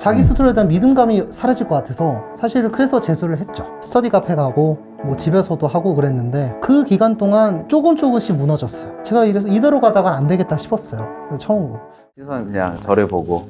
자기 스스로에 대한 믿음감이 사라질 것 같아서 사실 그래서 재수를 했죠. 스터디 카페 가고 뭐 집에서도 하고 그랬는데 그 기간 동안 조금씩 무너졌어요. 제가 이래서 이대로 가다간 안 되겠다 싶었어요. 처음으로. 시선 그냥 저를 보고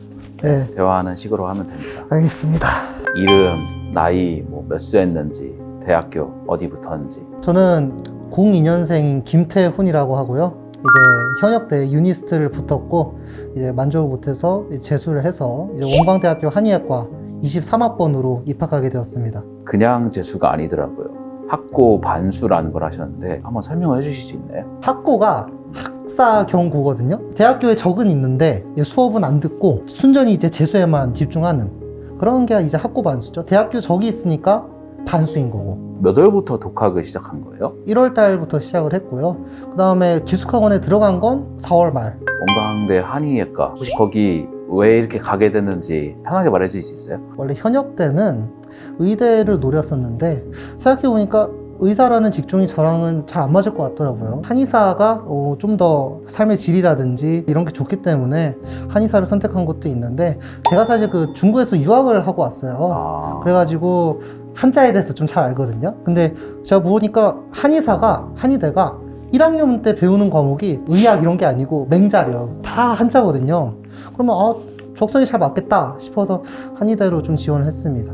네, 대화하는 식으로 하면 됩니다. 알겠습니다. 이름, 나이, 뭐 몇 수 했는지, 대학교 어디 붙었는지. 저는 02년생인 김태훈이라고 하고요. 이제 현역대 유니스트를 붙었고 이제 만족을 못해서 재수를 해서 이제 원광대학교 한의학과 23학번으로 입학하게 되었습니다. 그냥 재수가 아니더라고요. 학고 반수라는 걸 하셨는데 한번 설명해 주실 수 있나요? 학고가 학사 경고거든요. 대학교에 적은 있는데 수업은 안 듣고 순전히 이제 재수에만 집중하는 그런 게 이제 학고 반수죠. 대학교 적이 있으니까 반수인 거고. 몇 월부터 독학을 시작한 거예요? 1월 달부터 시작을 했고요. 그 다음에 기숙학원에 들어간 건 4월 말. 원광대 한의학과 혹시 거기 왜 이렇게 가게 됐는지 편하게 말해 주실 수 있어요? 원래 현역 때는 의대를 노렸었는데 생각해보니까 의사라는 직종이 저랑은 잘 안 맞을 것 같더라고요. 한의사가 좀 더 삶의 질이라든지 이런 게 좋기 때문에 한의사를 선택한 것도 있는데 제가 사실 그 중국에서 유학을 하고 왔어요. 그래가지고 한자에 대해서 좀 잘 알거든요. 근데 제가 보니까 한의대가 1학년 때 배우는 과목이 의학 이런 게 아니고 맹자래요. 다 한자거든요. 그러면 적성이 잘 맞겠다 싶어서 한의대로 좀 지원을 했습니다.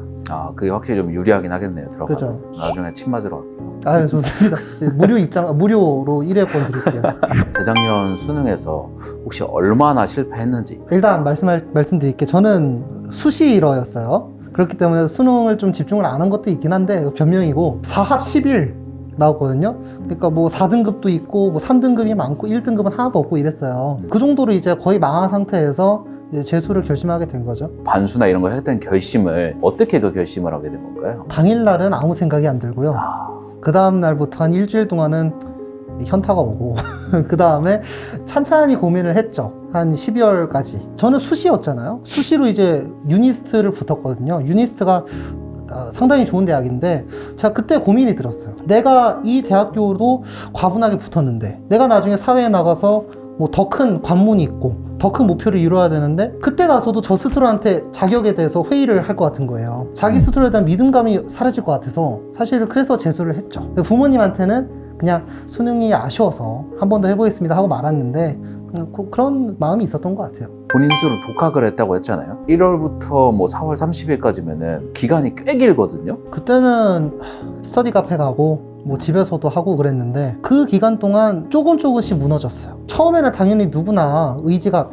그게 확실히 좀 유리하긴 하겠네요. 들어가면. 그죠. 나중에 침 맞으러 갈게요. 아유, 좋습니다. 네, 무료로 1회권 드릴게요. 재작년 수능에서 혹시 얼마나 실패했는지. 일단 말씀드릴게요. 저는 수시러였어요. 그렇기 때문에 수능을 좀 집중을 안 한 것도 있긴 한데 변명이고 4합 11 나왔거든요. 그러니까 뭐 4등급도 있고 뭐 3등급이 많고 1등급은 하나도 없고 이랬어요. 그 정도로 이제 거의 망한 상태에서 이제 재수를 결심하게 된 거죠. 반수나 이런 걸 했던 결심을 어떻게 그 결심을 하게 된 건가요? 당일날은 아무 생각이 안 들고요. 그 다음 날부터 한 일주일 동안은 현타가 오고 그 다음에 찬찬히 고민을 했죠. 한 12월까지. 저는 수시였잖아요. 수시로 이제 유니스트를 붙었거든요. 유니스트가 상당히 좋은 대학인데 제가 그때 고민이 들었어요. 내가 이 대학교로 과분하게 붙었는데 내가 나중에 사회에 나가서 뭐 더 큰 관문이 있고 더 큰 목표를 이루어야 되는데 그때 가서도 저 스스로한테 자격에 대해서 회의를 할 것 같은 거예요. 자기 스스로에 대한 믿음감이 사라질 것 같아서 사실 그래서 재수를 했죠. 부모님한테는 그냥 수능이 아쉬워서 한 번 더 해보겠습니다 하고 말았는데 그런 마음이 있었던 것 같아요. 본인 스스로 독학을 했다고 했잖아요. 1월부터 뭐 4월 30일까지면은 기간이 꽤 길거든요. 그때는 스터디 카페 가고 뭐 집에서도 하고 그랬는데 그 기간 동안 조금씩 무너졌어요. 처음에는 당연히 누구나 의지가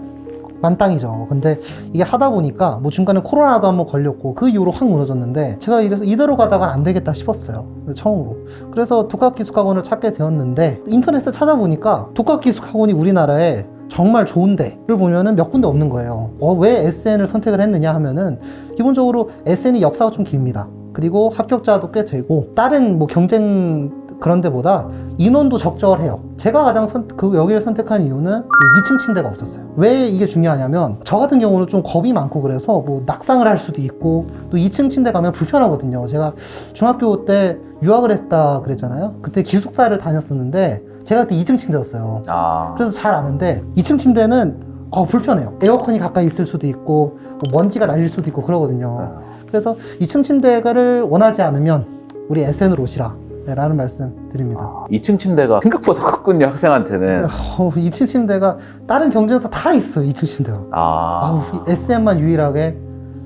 만땅이죠. 근데 이게 하다 보니까 뭐 중간에 코로나도 한번 걸렸고 그 이후로 확 무너졌는데 제가 이래서 이대로 가다간 안 되겠다 싶었어요. 처음으로. 그래서 독학기숙학원을 찾게 되었는데 인터넷에 찾아보니까 독학기숙학원이 우리나라에 정말 좋은 데를 보면은 몇 군데 없는 거예요. 왜 SN을 선택을 했느냐 하면은 기본적으로 SN이 역사가 좀 깁니다. 그리고 합격자도 꽤 되고 다른 뭐 경쟁 그런 데보다 인원도 적절해요. 제가 가장 여기를 선택한 이유는 2층 침대가 없었어요. 왜 이게 중요하냐면 저 같은 경우는 좀 겁이 많고 그래서 뭐 낙상을 할 수도 있고 또 2층 침대 가면 불편하거든요. 제가 중학교 때 유학을 했다 그랬잖아요. 그때 기숙사를 다녔었는데 제가 그때 2층 침대였어요. 그래서 잘 아는데 2층 침대는 불편해요. 에어컨이 가까이 있을 수도 있고 뭐 먼지가 날릴 수도 있고 그러거든요. 그래서 2층 침대를 원하지 않으면 우리 SN으로 오시라 라는 말씀 드립니다. 2층 침대가 생각보다 컸군요. 학생한테는. 2층 침대가 다른 경쟁사 다 있어요. 2층 침대가. SN만 유일하게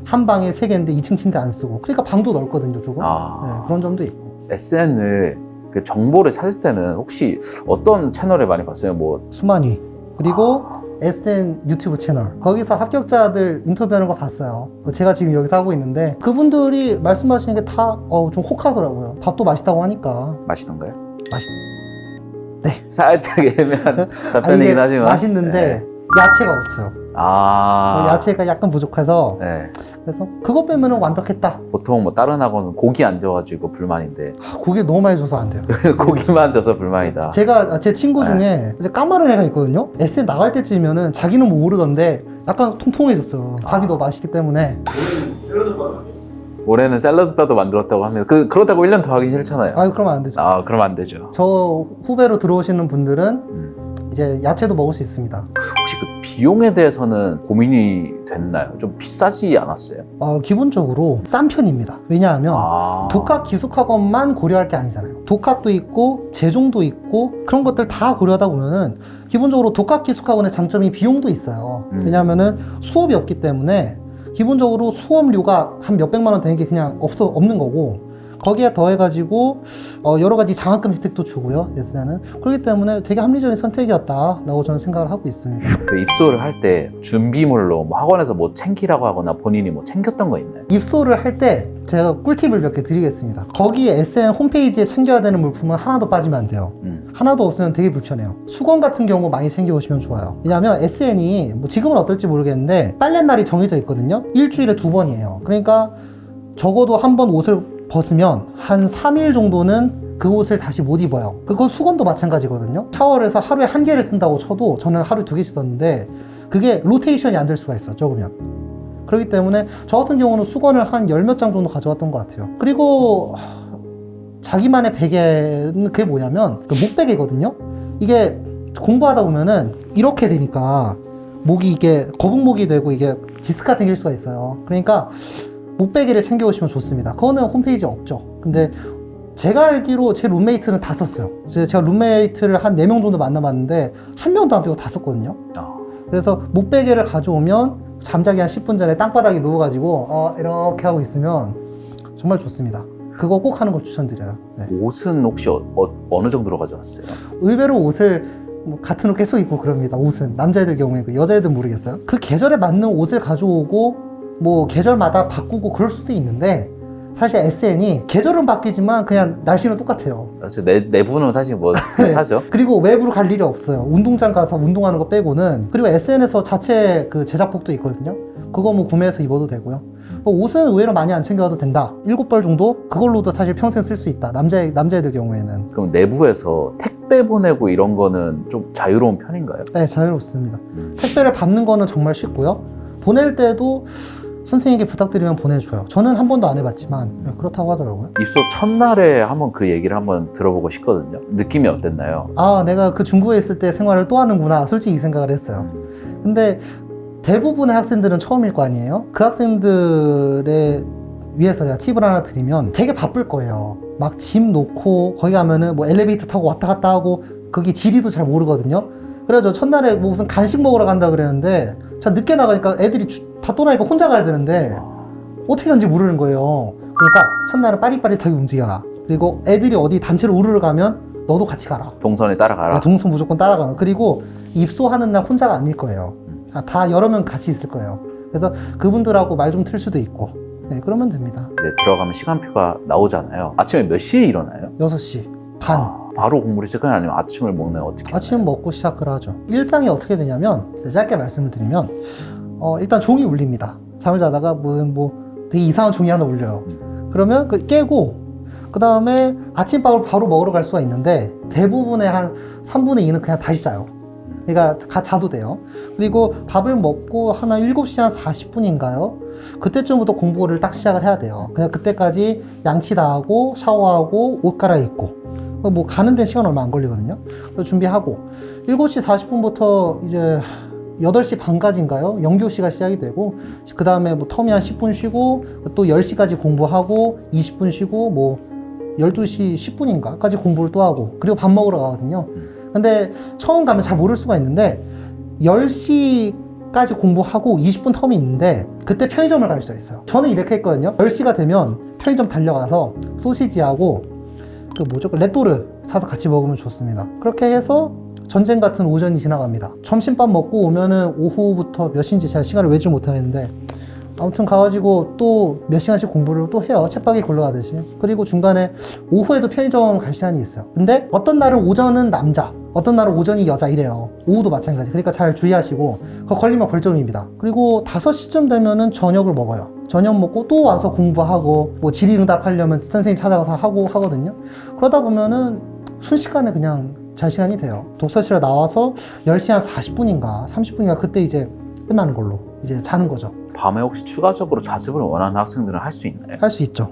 한 방에 3개인데 2층 침대 안 쓰고 그러니까 방도 넓거든요. 조금. 네, 그런 점도 있고. SN을 그 정보를 찾을 때는 혹시 어떤 채널을 많이 봤어요? 뭐 수만위 그리고 SN 유튜브 채널 거기서 합격자들 인터뷰하는 거 봤어요. 제가 지금 여기서 하고 있는데 그분들이 말씀하시는 게 다 좀 혹하더라고요. 밥도 맛있다고 하니까. 맛있던가요? 네. 살짝 애매한 답변이긴 하지만 맛있는데 야채가 없어요. 야채가 약간 부족해서 그래서 그것 빼면은 완벽했다. 보통 뭐 다른 학원은 고기 안 줘가지고 불만인데 고기 너무 많이 줘서 안 돼요. 고기만 줘서 불만이다. 제 친구 중에 이제 까마른 애가 있거든요. SN 나갈 때쯤이면은 자기는 뭐 모르던데 약간 통통해졌어요. 밥이 너무 맛있기 때문에. 올해는 샐러드바도 만들었다고 하면 그렇다고 1년 더 하기 싫잖아요. 그러면 안 되죠. 그러면 안 되죠. 저 후배로 들어오시는 분들은 이제 야채도 먹을 수 있습니다. 혹시 그 비용에 대해서는 고민이 됐나요? 좀 비싸지 않았어요? 기본적으로 싼 편입니다. 왜냐하면 독학 기숙학원만 고려할 게 아니잖아요. 독학도 있고 제종도 있고 그런 것들 다 고려하다 보면은 기본적으로 독학 기숙학원의 장점이 비용도 있어요. 왜냐하면은 수업이 없기 때문에 기본적으로 수업료가 한 몇백만 원 되는 게 그냥 없는 거고, 거기에 더해가지고 여러 가지 장학금 혜택도 주고요. 예스는 그렇기 때문에 되게 합리적인 선택이었다라고 저는 생각을 하고 있습니다. 그 입소를 할 때 준비물로 뭐 학원에서 뭐 챙기라고 하거나 본인이 뭐 챙겼던 거 있나요? 입소를 할 때 제가 꿀팁을 몇 개 드리겠습니다. 거기 SN 홈페이지에 챙겨야 되는 물품은 하나도 빠지면 안 돼요. 하나도 없으면 되게 불편해요. 수건 같은 경우 많이 챙겨오시면 좋아요. 왜냐하면 SN이 뭐 지금은 어떨지 모르겠는데 빨랫날이 정해져 있거든요. 일주일에 2번이에요. 그러니까 적어도 한 번 옷을 벗으면 한 3일 정도는 그 옷을 다시 못 입어요. 그건 수건도 마찬가지거든요. 샤워를 해서 하루에 1개를 쓴다고 쳐도 저는 하루에 2개씩 썼는데 그게 로테이션이 안 될 수가 있어요. 적으면. 그렇기 때문에 저 같은 경우는 수건을 한 10몇 장 정도 가져왔던 것 같아요. 그리고 자기만의 베개는 그게 뭐냐면 그 목베개거든요. 이게 공부하다 보면은 이렇게 되니까 목이 이게 거북목이 되고 이게 디스크가 생길 수가 있어요. 그러니까 목베개를 챙겨오시면 좋습니다. 그거는 홈페이지에 없죠. 근데 제가 알기로 제 룸메이트는 다 썼어요. 제가 룸메이트를 한 4명 정도 만나봤는데 한 명도 안 빼고 다 썼거든요. 그래서 목베개를 가져오면 잠자기 한 10분 전에 땅바닥에 누워가지고 이렇게 하고 있으면 정말 좋습니다. 그거 꼭 하는 걸 추천드려요. 네. 옷은 혹시 어느 정도로 가져왔어요? 의외로 옷을 같은 옷 계속 입고 그럽니다. 옷은 남자애들 경우에 여자애들은 모르겠어요. 그 계절에 맞는 옷을 가져오고 뭐 계절마다 바꾸고 그럴 수도 있는데 사실 SN이 계절은 바뀌지만 그냥 날씨는 똑같아요. 그렇죠. 내부는 사실 뭐 비슷하죠. 그리고 외부로 갈 일이 없어요. 운동장 가서 운동하는 거 빼고는. 그리고 SN에서 자체 그 제작복도 있거든요. 그거 뭐 구매해서 입어도 되고요. 옷은 의외로 많이 안 챙겨와도 된다. 7벌 정도? 그걸로도 사실 평생 쓸 수 있다. 남자애들 경우에는. 그럼 내부에서 택배 보내고 이런 거는 좀 자유로운 편인가요? 네, 자유롭습니다. 택배를 받는 거는 정말 쉽고요. 보낼 때도 선생님께 부탁드리면 보내줘요. 저는 한 번도 안 해봤지만 그렇다고 하더라고요. 입소 첫날에 한번 그 얘기를 한번 들어보고 싶거든요. 느낌이 어땠나요? 내가 그 중국에 있을 때 생활을 또 하는구나. 솔직히 이 생각을 했어요. 근데 대부분의 학생들은 처음일 거 아니에요? 그 학생들에 위해서 제가 팁을 하나 드리면 되게 바쁠 거예요. 막 짐 놓고 거기 가면은 뭐 엘리베이터 타고 왔다 갔다 하고 거기 지리도 잘 모르거든요. 그래서 첫날에 뭐 무슨 간식 먹으러 간다 그랬는데 제가 늦게 나가니까 애들이 다 떠나니까 혼자 가야 되는데 어떻게 간지 모르는 거예요. 그러니까 첫날은 빠릿빠릿하게 움직여라. 그리고 애들이 어디 단체로 우르르 가면 너도 같이 가라. 동선에 따라가라. 동선 무조건 따라가는. 그리고 입소하는 날 혼자가 아닐 거예요. 다 여러 명 같이 있을 거예요. 그래서 그분들하고 말 좀 틀 수도 있고 그러면 됩니다. 이제 들어가면 시간표가 나오잖아요. 아침에 몇 시에 일어나요? 6시 반. 바로 공부를 시작하나요? 아니면 아침을 먹나요? 어떻게? 아침 먹고 시작을 하죠. 일정이 어떻게 되냐면 짧게 말씀을 드리면 일단 종이 울립니다. 잠을 자다가 뭐 되게 이상한 종이 하나 울려요. 그러면 깨고 그 다음에 아침밥을 바로 먹으러 갈 수가 있는데 대부분의 한 3분의 2는 그냥 다시 자요. 그러니까 자도 돼요. 그리고 밥을 먹고 하면 7시 한 40분인가요? 그때쯤부터 공부를 딱 시작을 해야 돼요. 그냥 그때까지 양치 다 하고 샤워하고 옷 갈아입고 뭐 가는 데 시간 얼마 안 걸리거든요. 그래서 준비하고 7시 40분부터 이제 8시 반까지인가요? 영교시가 시작이 되고 그 다음에 뭐 텀이 한 10분 쉬고 또 10시까지 공부하고 20분 쉬고 뭐 12시 10분인가까지 공부를 또 하고 그리고 밥 먹으러 가거든요. 근데 처음 가면 잘 모를 수가 있는데 10시까지 공부하고 20분 텀이 있는데 그때 편의점을 갈 수가 있어요. 저는 이렇게 했거든요. 10시가 되면 편의점 달려가서 소시지하고 그 레또르 사서 같이 먹으면 좋습니다. 그렇게 해서 전쟁 같은 오전이 지나갑니다. 점심밥 먹고 오면은 오후부터 몇 시인지 제가 시간을 외지 못하겠는데 아무튼 가가지고 또 몇 시간씩 공부를 또 해요. 쳇바퀴 굴러가듯이. 그리고 중간에 오후에도 편의점 갈 시간이 있어요. 근데 어떤 날은 오전은 남자, 어떤 날은 오전이 여자 이래요. 오후도 마찬가지. 그러니까 잘 주의하시고 그거 걸리면 벌점입니다. 그리고 5시쯤 되면은 저녁을 먹어요. 저녁 먹고 또 와서 공부하고 뭐 질의응답 하려면 선생님 찾아가서 하고 하거든요. 그러다 보면은 순식간에 그냥 잘 시간이 돼요. 독서실에 나와서 10시 한 40분인가 30분인가 그때 이제 끝나는 걸로 이제 자는 거죠. 밤에 혹시 추가적으로 자습을 원하는 학생들은 할 수 있나요? 할 수 있죠.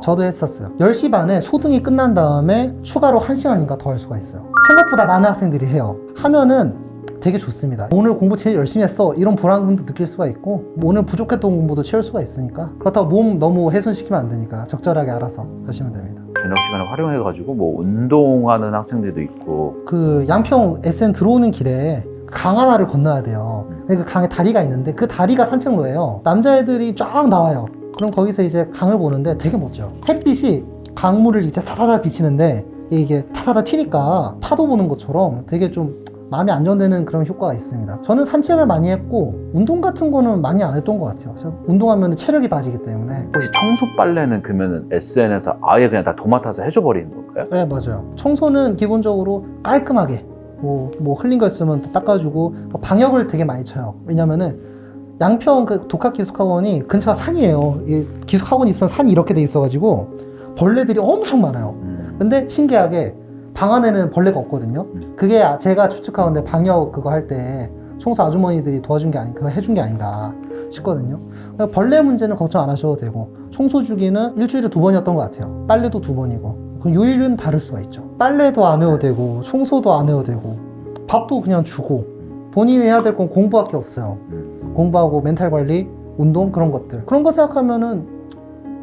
저도 했었어요. 10시 반에 소등이 끝난 다음에 추가로 1시간인가 더 할 수가 있어요. 생각보다 많은 학생들이 해요. 하면은 되게 좋습니다. 오늘 공부 제일 열심히 했어 이런 보람도 느낄 수가 있고 오늘 부족했던 공부도 채울 수가 있으니까 그렇다고 몸 너무 훼손시키면 안 되니까 적절하게 알아서 하시면 됩니다. 저녁 시간을 활용해가지고 뭐 운동하는 학생들도 있고. 그 양평 SN 들어오는 길에 강 하나를 건너야 돼요. 그 강에 다리가 있는데 그 다리가 산책로예요. 남자애들이 쫙 나와요. 그럼 거기서 이제 강을 보는데 되게 멋져요. 햇빛이 강물을 이제 타다다 비치는데 이게 타다다 튀니까 파도 보는 것처럼 되게 좀 마음이 안정되는 그런 효과가 있습니다. 저는 산책을 많이 했고 운동 같은 거는 많이 안 했던 것 같아요. 운동하면 체력이 빠지기 때문에. 혹시 청소 빨래는 그러면은 SN에서 아예 그냥 다 도맡아서 해줘 버리는 건가요? 네, 맞아요. 청소는 기본적으로 깔끔하게 뭐 흘린 거 있으면 닦아주고 방역을 되게 많이 쳐요. 왜냐면은 양평 그 독학기숙학원이 근처가 산이에요. 이 기숙학원이 있으면 산이 이렇게 돼 있어가지고 벌레들이 엄청 많아요. 근데 신기하게 방 안에는 벌레가 없거든요. 그게 제가 추측하건데 방역 그거 할 때 청소 아주머니들이 도와준 게 그거 해준 게 아닌가 싶거든요. 벌레 문제는 걱정 안 하셔도 되고 청소 주기는 일주일에 2번이었던 것 같아요. 빨래도 2번이고 그 요일은 다를 수가 있죠. 빨래도 안 해도 되고 청소도 안 해도 되고 밥도 그냥 주고 본인이 해야 될 건 공부밖에 없어요. 공부하고 멘탈 관리, 운동 그런 것들 그런 거 생각하면은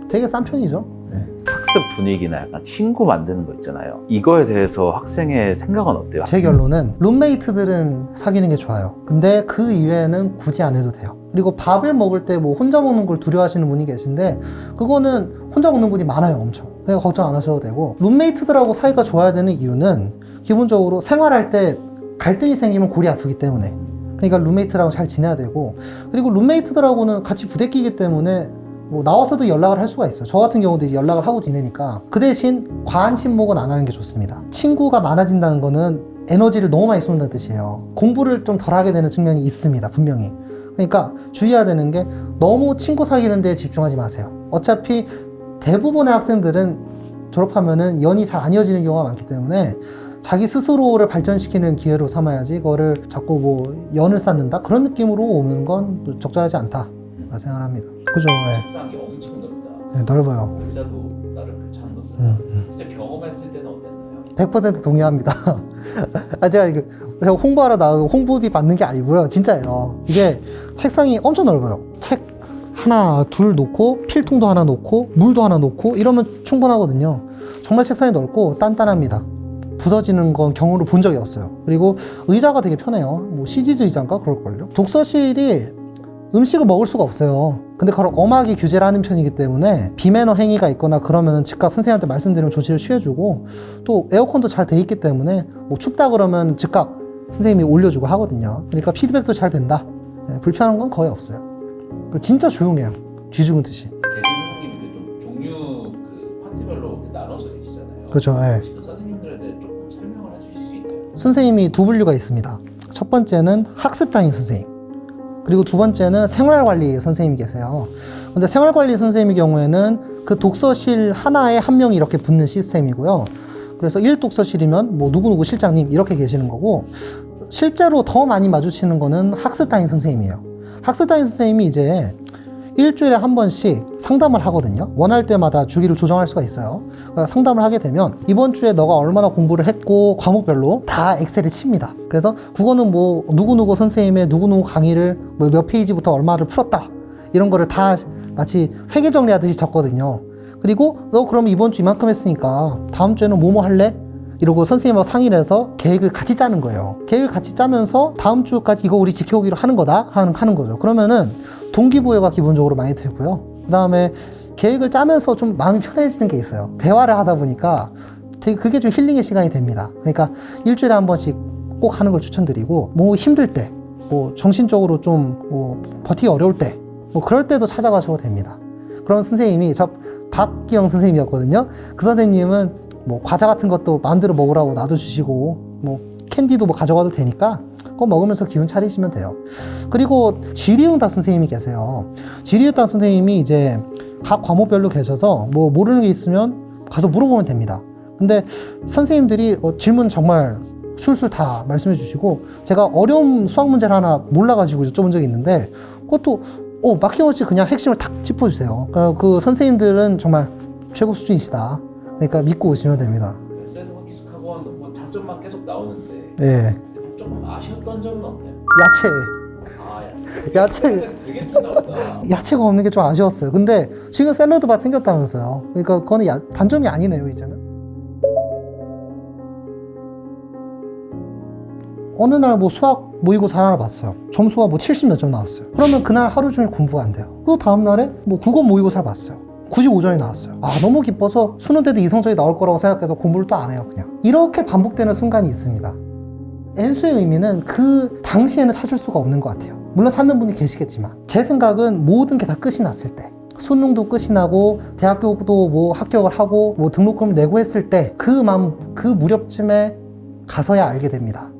되게 싼 편이죠. 네. 학습 분위기나 약간 친구 만드는 거 있잖아요. 이거에 대해서 학생의 생각은 어때요? 제 결론은 룸메이트들은 사귀는 게 좋아요. 근데 그 이외에는 굳이 안 해도 돼요. 그리고 밥을 먹을 때 뭐 혼자 먹는 걸 두려워하시는 분이 계신데 그거는 혼자 먹는 분이 많아요. 엄청. 그러니까 걱정 안 하셔도 되고 룸메이트들하고 사이가 좋아야 되는 이유는 기본적으로 생활할 때 갈등이 생기면 골이 아프기 때문에 그러니까 룸메이트랑 잘 지내야 되고 그리고 룸메이트들하고는 같이 부대끼기 때문에 뭐 나와서도 연락을 할 수가 있어요. 저 같은 경우도 연락을 하고 지내니까 그 대신 과한 친목은 안 하는 게 좋습니다. 친구가 많아진다는 거는 에너지를 너무 많이 쏟는다는 뜻이에요. 공부를 좀 덜 하게 되는 측면이 있습니다. 분명히. 그러니까 주의해야 되는 게 너무 친구 사귀는 데 집중하지 마세요. 어차피 대부분의 학생들은 졸업하면은 연이 잘 안 이어지는 경우가 많기 때문에 자기 스스로를 발전시키는 기회로 삼아야지 그거를 자꾸 뭐 연을 쌓는다 그런 느낌으로 오는 건 적절하지 않다 생각을 합니다. 그죠? 네. 책상이 엄청 넓다. 네, 넓어요. 의자도 나름 괜찮았어요. 진짜 경험했을 때는 어땠나요? 100% 동의합니다. 제가 이거 홍보하러 나가고 홍보비 받는 게 아니고요. 진짜예요. 이게 책상이 엄청 넓어요. 책 하나, 둘 놓고 필통도 하나 놓고 물도 하나 놓고 이러면 충분하거든요. 정말 책상이 넓고 단단합니다. 부서지는 건 경우를 본 적이 없어요. 그리고 의자가 되게 편해요. 뭐 시지즈 의자인가 그럴걸요. 독서실이 음식을 먹을 수가 없어요. 근데 그걸 엄하게 규제를 하는 편이기 때문에 비매너 행위가 있거나 그러면은 즉각 선생님한테 말씀드리면 조치를 취해주고 또 에어컨도 잘 돼 있기 때문에 뭐 춥다 그러면 즉각 선생님이 올려주고 하거든요. 그러니까 피드백도 잘 된다. 네, 불편한 건 거의 없어요. 진짜 조용해요. 쥐 죽은 듯이. 계신 선생님이 좀 종류 파트별로 나눠서 계시잖아요. 그렇죠. 네. 그 선생님들에 대해 조금 설명을 해주실 수 있나요? 선생님이 두 분류가 있습니다. 첫 번째는 학습단위 선생님. 그리고 두 번째는 생활관리 선생님이 계세요. 근데 생활관리 선생님의 경우에는 그 독서실 하나에 한 명이 이렇게 붙는 시스템이고요. 그래서 1독서실이면 뭐 누구누구 실장님 이렇게 계시는 거고 실제로 더 많이 마주치는 거는 학습단위 선생님이에요. 학습단위 선생님이 이제 일주일에 한 번씩 상담을 하거든요. 원할 때마다 주기를 조정할 수가 있어요. 상담을 하게 되면 이번 주에 너가 얼마나 공부를 했고 과목별로 다 엑셀에 칩니다. 그래서 국어는 뭐 누구누구 선생님의 누구누구 강의를 뭐 몇 페이지부터 얼마를 풀었다 이런 거를 다 마치 회계 정리하듯이 적거든요. 그리고 너 그럼 이번 주 이만큼 했으니까 다음 주에는 뭐뭐 할래? 이러고 선생님하고 상의를 해서 계획을 같이 짜는 거예요. 계획을 같이 짜면서 다음 주까지 이거 우리 지켜오기로 하는 거다 하는 거죠. 그러면은 동기부여가 기본적으로 많이 되고요. 그 다음에 계획을 짜면서 좀 마음이 편해지는 게 있어요. 대화를 하다 보니까 되게 그게 좀 힐링의 시간이 됩니다. 그러니까 일주일에 한 번씩 꼭 하는 걸 추천드리고 뭐 힘들 때, 뭐 정신적으로 좀 뭐 버티기 어려울 때, 뭐 그럴 때도 찾아가셔도 됩니다. 그런 선생님이 저 박기영 선생님이었거든요. 그 선생님은 뭐 과자 같은 것도 마음대로 먹으라고 놔둬주시고 뭐 캔디도 뭐 가져가도 되니까 그거 먹으면서 기운 차리시면 돼요. 그리고 지리응답 선생님이 계세요. 지리응답 선생님이 이제 각 과목별로 계셔서 뭐 모르는 게 있으면 가서 물어보면 됩니다. 근데 선생님들이 질문 정말 술술 다 말씀해 주시고 제가 어려운 수학 문제를 하나 몰라가지고 여쭤본 적이 있는데 그것도 막힘없이 그냥 핵심을 탁 짚어주세요. 그 선생님들은 정말 최고 수준이시다. 그러니까 믿고 오시면 됩니다. 샌드박 기숙학원 뭐 장점만 계속 나오는데 예. 조금 아쉬웠던 점은 없나요? 야채. 아, 야채. 되게 좋나 보다. 야채가 없는 게 좀 아쉬웠어요. 근데 지금 샐러드바 생겼다면서요. 그러니까 그거는 단점이 아니네요, 이제는. 어느 날 뭐 수학 모의고사 하나를 봤어요. 점수가 뭐 70 몇 점 나왔어요. 그러면 그날 하루 종일 공부가 안 돼요. 또 다음 날에 뭐 국어 모의고사를 봤어요. 95점이 나왔어요. 아, 너무 기뻐서 수능 때도 이 성적이 나올 거라고 생각해서 공부를 또 안 해요, 그냥. 이렇게 반복되는 순간이 있습니다. N수의 의미는 그 당시에는 찾을 수가 없는 것 같아요. 물론 찾는 분이 계시겠지만 제 생각은 모든 게 다 끝이 났을 때, 수능도 끝이 나고 대학교도 뭐 합격을 하고 뭐 등록금 내고 했을 때 그 무렵쯤에 가서야 알게 됩니다.